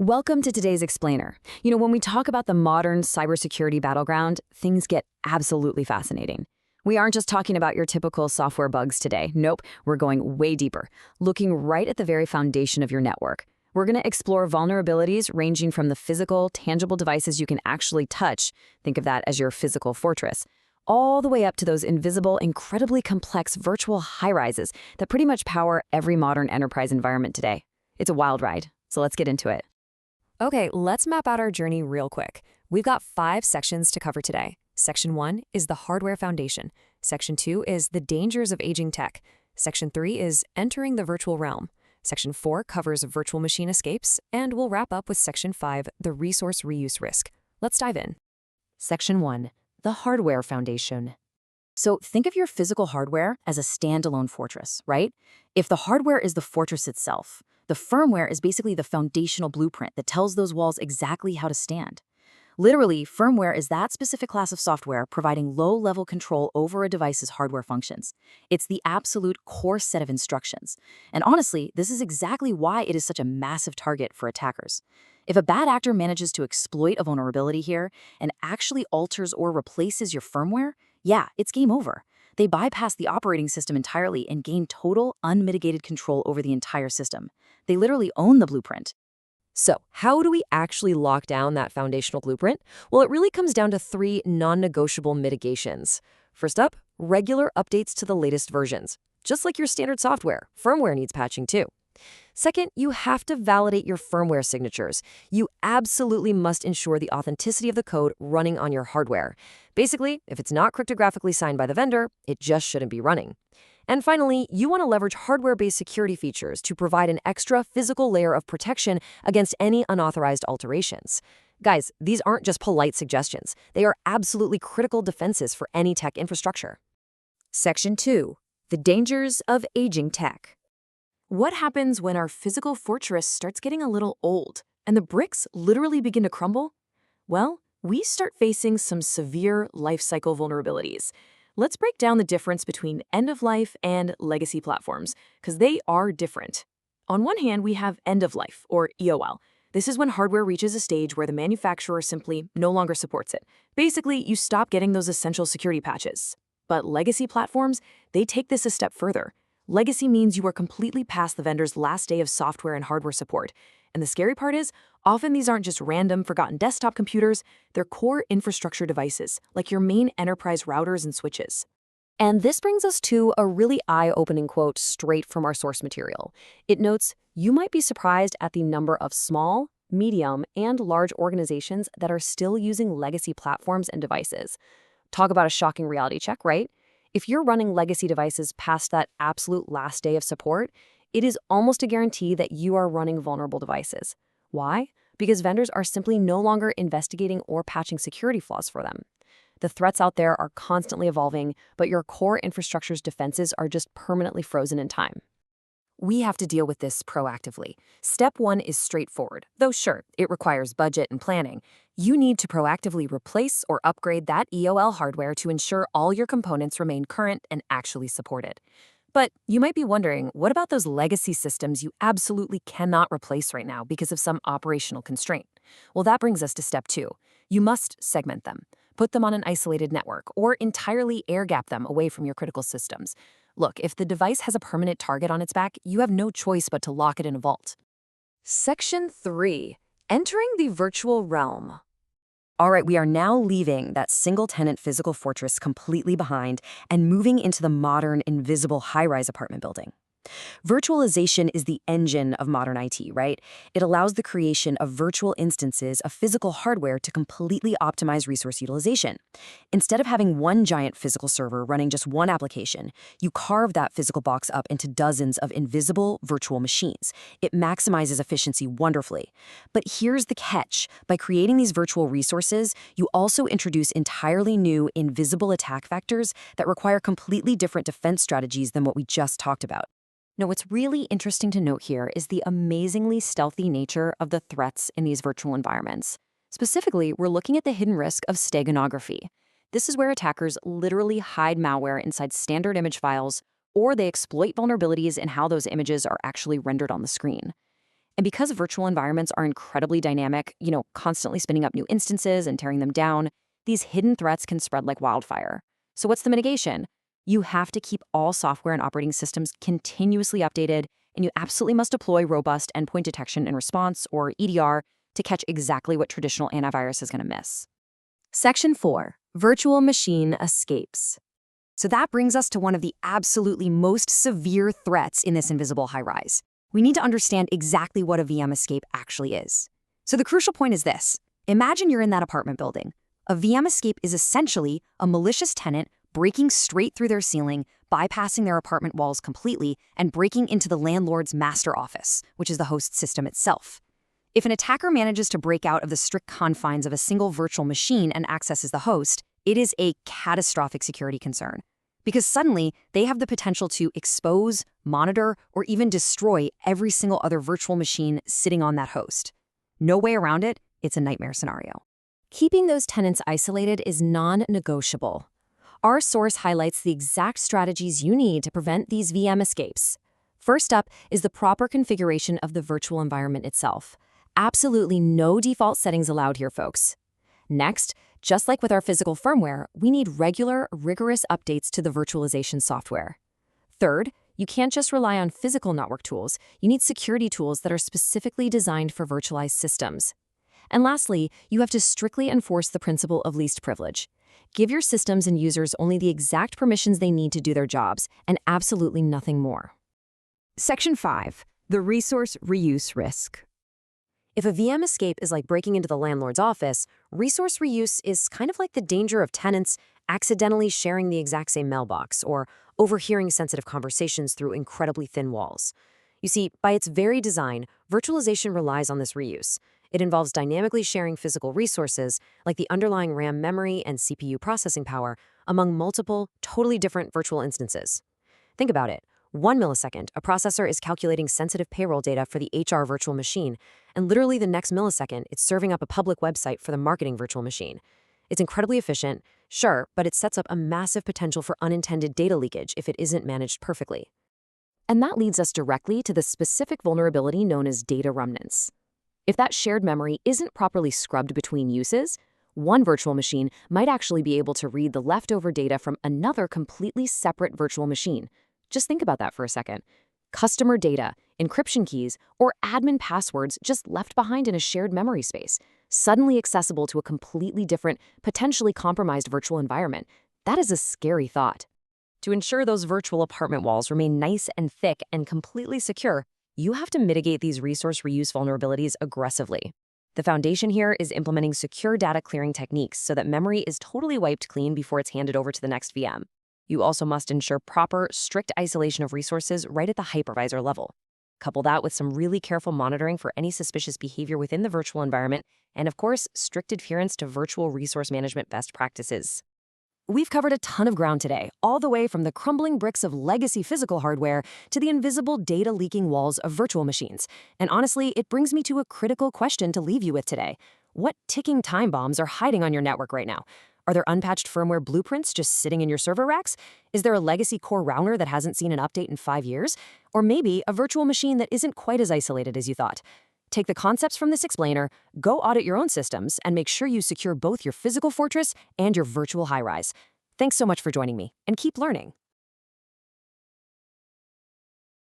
Welcome to today's Explainer. When we talk about the modern cybersecurity battleground, things get absolutely fascinating. We aren't just talking about your typical software bugs today. Nope, we're going way deeper, looking right at the very foundation of your network. We're going to explore vulnerabilities ranging from the physical, tangible devices you can actually touch, think of that as your physical fortress, all the way up to those invisible, incredibly complex virtual high-rises that pretty much power every modern enterprise environment today. It's a wild ride, so let's get into it. Okay, let's map out our journey real quick. We've got 5 sections to cover today. Section 1 is the hardware foundation. Section 2 is the dangers of aging tech. Section 3 is entering the virtual realm. Section 4 covers virtual machine escapes, and we'll wrap up with Section 5, the resource reuse risk. Let's dive in. Section 1, the hardware foundation. So think of your physical hardware as a standalone fortress, right? If the hardware is the fortress itself, the firmware is basically the foundational blueprint that tells those walls exactly how to stand. Literally, firmware is that specific class of software providing low-level control over a device's hardware functions. It's the absolute core set of instructions. And honestly, this is exactly why it is such a massive target for attackers. If a bad actor manages to exploit a vulnerability here and actually alters or replaces your firmware, yeah, it's game over. They bypass the operating system entirely and gain total, unmitigated control over the entire system. They literally own the blueprint. So, how do we actually lock down that foundational blueprint? Well, it really comes down to 3 non-negotiable mitigations. First up, regular updates to the latest versions. Just like your standard software, firmware needs patching too. Second, you have to validate your firmware signatures. You absolutely must ensure the authenticity of the code running on your hardware. Basically, if it's not cryptographically signed by the vendor, it just shouldn't be running. And finally, you want to leverage hardware-based security features to provide an extra physical layer of protection against any unauthorized alterations. Guys, these aren't just polite suggestions. They are absolutely critical defenses for any tech infrastructure. Section 2, the dangers of aging tech. What happens when our physical fortress starts getting a little old and the bricks literally begin to crumble? Well, we start facing some severe life cycle vulnerabilities. Let's break down the difference between end-of-life and legacy platforms, because they are different. On one hand, we have end-of-life, or EOL. This is when hardware reaches a stage where the manufacturer simply no longer supports it. Basically, you stop getting those essential security patches. But legacy platforms, they take this a step further. Legacy means you are completely past the vendor's last day of software and hardware support. And the scary part is, often these aren't just random, forgotten desktop computers, they're core infrastructure devices, like your main enterprise routers and switches. And this brings us to a really eye-opening quote straight from our source material. It notes, "You might be surprised at the number of small, medium, and large organizations that are still using legacy platforms and devices." Talk about a shocking reality check, right? If you're running legacy devices past that absolute last day of support, it is almost a guarantee that you are running vulnerable devices. Why? Because vendors are simply no longer investigating or patching security flaws for them. The threats out there are constantly evolving, but your core infrastructure's defenses are just permanently frozen in time. We have to deal with this proactively. Step 1 is straightforward, though sure, it requires budget and planning. You need to proactively replace or upgrade that EOL hardware to ensure all your components remain current and actually supported. But you might be wondering, what about those legacy systems you absolutely cannot replace right now because of some operational constraint? Well, that brings us to step 2. You must segment them. Put them on an isolated network or entirely air-gap them away from your critical systems. Look, if the device has a permanent target on its back, you have no choice but to lock it in a vault. Section 3, entering the virtual realm. All right, we are now leaving that single-tenant physical fortress completely behind and moving into the modern, invisible high-rise apartment building. Virtualization is the engine of modern IT, right? It allows the creation of virtual instances of physical hardware to completely optimize resource utilization. Instead of having one giant physical server running just one application, you carve that physical box up into dozens of invisible virtual machines. It maximizes efficiency wonderfully. But here's the catch. By creating these virtual resources, you also introduce entirely new invisible attack vectors that require completely different defense strategies than what we just talked about. Now, what's really interesting to note here is the amazingly stealthy nature of the threats in these virtual environments. Specifically, we're looking at the hidden risk of steganography. This is where attackers literally hide malware inside standard image files, or they exploit vulnerabilities in how those images are actually rendered on the screen. And because virtual environments are incredibly dynamic, constantly spinning up new instances and tearing them down, these hidden threats can spread like wildfire. So what's the mitigation? You have to keep all software and operating systems continuously updated, and you absolutely must deploy robust endpoint detection and response, or EDR, to catch exactly what traditional antivirus is going to miss. Section 4, Virtual Machine Escapes. So that brings us to one of the absolutely most severe threats in this invisible high-rise. We need to understand exactly what a VM escape actually is. So the crucial point is this. Imagine you're in that apartment building. A VM escape is essentially a malicious tenant breaking straight through their ceiling, bypassing their apartment walls completely, and breaking into the landlord's master office, which is the host system itself. If an attacker manages to break out of the strict confines of a single virtual machine and accesses the host, it is a catastrophic security concern. Because suddenly, they have the potential to expose, monitor, or even destroy every single other virtual machine sitting on that host. No way around it, it's a nightmare scenario. Keeping those tenants isolated is non-negotiable. Our source highlights the exact strategies you need to prevent these VM escapes. First up is the proper configuration of the virtual environment itself. Absolutely no default settings allowed here, folks. Next, just like with our physical firmware, we need regular, rigorous updates to the virtualization software. Third, you can't just rely on physical network tools. You need security tools that are specifically designed for virtualized systems. And lastly, you have to strictly enforce the principle of least privilege. Give your systems and users only the exact permissions they need to do their jobs, and absolutely nothing more. Section 5. The Resource Reuse Risk. If a VM escape is like breaking into the landlord's office, resource reuse is kind of like the danger of tenants accidentally sharing the exact same mailbox or overhearing sensitive conversations through incredibly thin walls. You see, by its very design, virtualization relies on this reuse. It involves dynamically sharing physical resources, like the underlying RAM memory and CPU processing power, among multiple, totally different virtual instances. Think about it. 1 millisecond, a processor is calculating sensitive payroll data for the HR virtual machine, and literally the next millisecond, it's serving up a public website for the marketing virtual machine. It's incredibly efficient, sure, but it sets up a massive potential for unintended data leakage if it isn't managed perfectly. And that leads us directly to the specific vulnerability known as data remnants. If that shared memory isn't properly scrubbed between uses, one virtual machine might actually be able to read the leftover data from another completely separate virtual machine. Just think about that for a second. Customer data, encryption keys, or admin passwords just left behind in a shared memory space, suddenly accessible to a completely different, potentially compromised virtual environment. That is a scary thought. To ensure those virtual apartment walls remain nice and thick and completely secure, you have to mitigate these resource reuse vulnerabilities aggressively. The foundation here is implementing secure data clearing techniques so that memory is totally wiped clean before it's handed over to the next VM. You also must ensure proper, strict isolation of resources right at the hypervisor level. Couple that with some really careful monitoring for any suspicious behavior within the virtual environment, and of course, strict adherence to virtual resource management best practices. We've covered a ton of ground today, all the way from the crumbling bricks of legacy physical hardware to the invisible data-leaking walls of virtual machines. And honestly, it brings me to a critical question to leave you with today. What ticking time bombs are hiding on your network right now? Are there unpatched firmware blueprints just sitting in your server racks? Is there a legacy core router that hasn't seen an update in 5 years? Or maybe a virtual machine that isn't quite as isolated as you thought? Take the concepts from this explainer, go audit your own systems, and make sure you secure both your physical fortress and your virtual high-rise. Thanks so much for joining me, and keep learning.